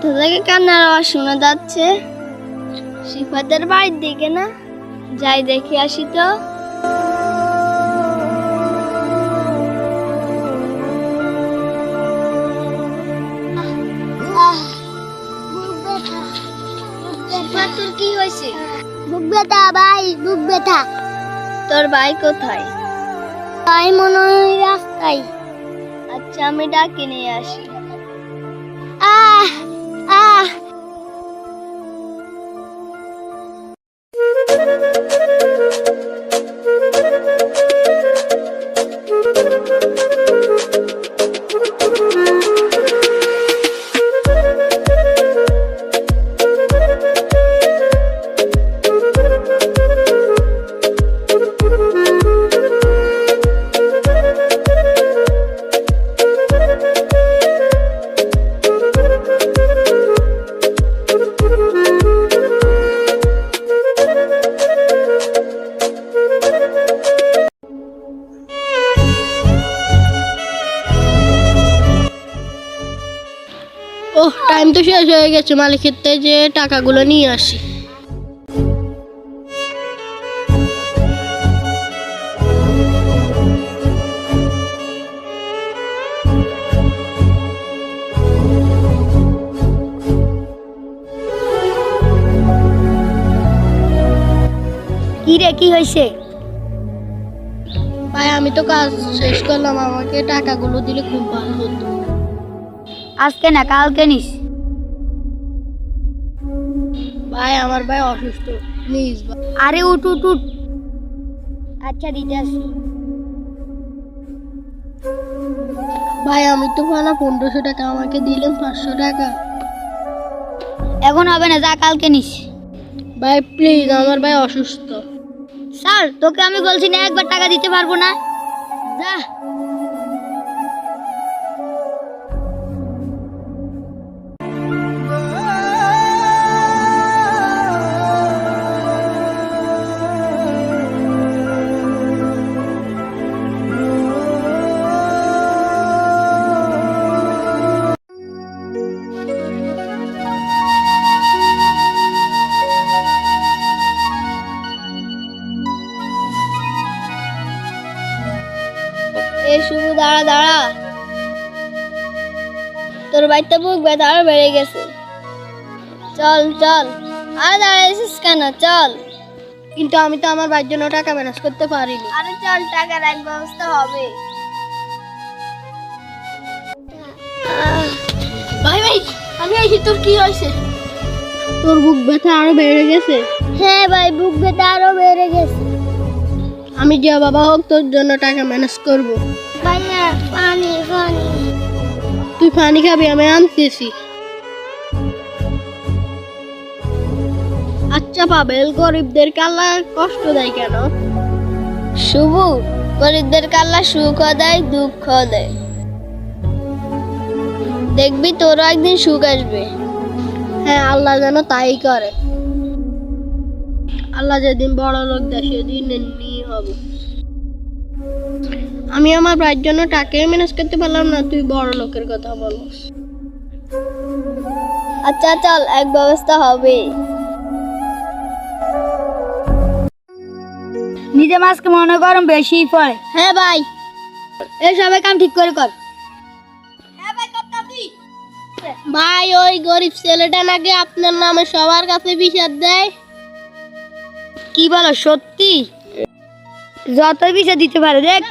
কোথা থেকে কান্নার আওয়াজ শোনা যাচ্ছে? সিফাতের বাড়ির দিকে না? যাই দেখে আসি তো। সিফাত, তোর কি হয়েছে? বুক ব্যথা ভাই, বুক ব্যথা। তোর ভাই কোথায়? ভাই মনে হয় রাস্তায়। আচ্ছা, আমি ডাকে নিয়ে আসি। আহ আহ ওহ, টাইম তো শেষ হয়ে গেছে। মালিকের থেকে যে টাকাগুলো নিয়ে আসি। কি রে, কি হয়েছে? ভাই, আমি তো কাজ শেষ করলাম, আমাকে টাকাগুলো দিলে খুব ভালো হতো। আজকে না, কালকে নিস। ভাই, আমার ভাই অসুস্থ, প্লিজ। আরে উঠ উঠ উঠ। আচ্ছা, দিতে আসি। ভাই, আমি তো পালা 1500 টাকা, আমাকে দিলেন 500 টাকা। এখন হবে না, যা কালকে নিস। ভাই প্লিজ, আমার ভাই অসুস্থ। স্যার, তোকে আমি বলছি না একবার টাকা দিতে পারবো না? যা। এ শুভ, দাঁড়া দাঁড়া। তোর বাড়িতে বুক ব্যথা আরো বেড়ে গেছে। চল চল। আর দাঁড়াইছিস কেন? চল। কিন্তু আমি তো আমার ভাইয়ের জন্য টাকা ম্যানেজ করতে পারিনি। আরে চল, টাকার এক ব্যবস্থা হবে। ভাই ভাই, আমি আইছি। তোর কি হয়েছে? তোর বুক ব্যথা আরো বেড়ে গেছে? হ্যাঁ ভাই, বুক ব্যথা আরো বেড়ে গেছে। আমি যে বাবা হোক তোর জন্য টাকা ম্যানেজ করব। ভাইয়া, পানি পানি। তুই পানি খাবি? আমি আনতেছি। আচ্ছা পাবেল, গরিবদেরকে আল্লাহ কষ্ট দেয় কেন? শুভ, গরিবদেরকে আল্লাহ সুখও দেয়, দুঃখও দেয়। দেখবি তোরও একদিন সুখ আসবে। হ্যাঁ, আল্লাহ যেন তাই করে। আল্লাহ যেদিন বড় লোক দেয় সেদিন এমনি হবে। আমি আমার ভাইয়ের জন্য টাকাই ম্যানেজ করতে পারলাম না, তুই বড় লোকের কথা বলস। আচ্ছা চল, এক ব্যবস্থা হবে। নিজে মাছকে মনে গরম বেশি পড়ে। হ্যাঁ ভাই। এই সবাই কাম ঠিক করে কর। ভাই, ওই গরিব ছেলেটা নাকি আপনার নামে সবার কাছে বিচার দেয়। কি বলো, সত্যি? যতই বিষয় দিতে পারে, দেখ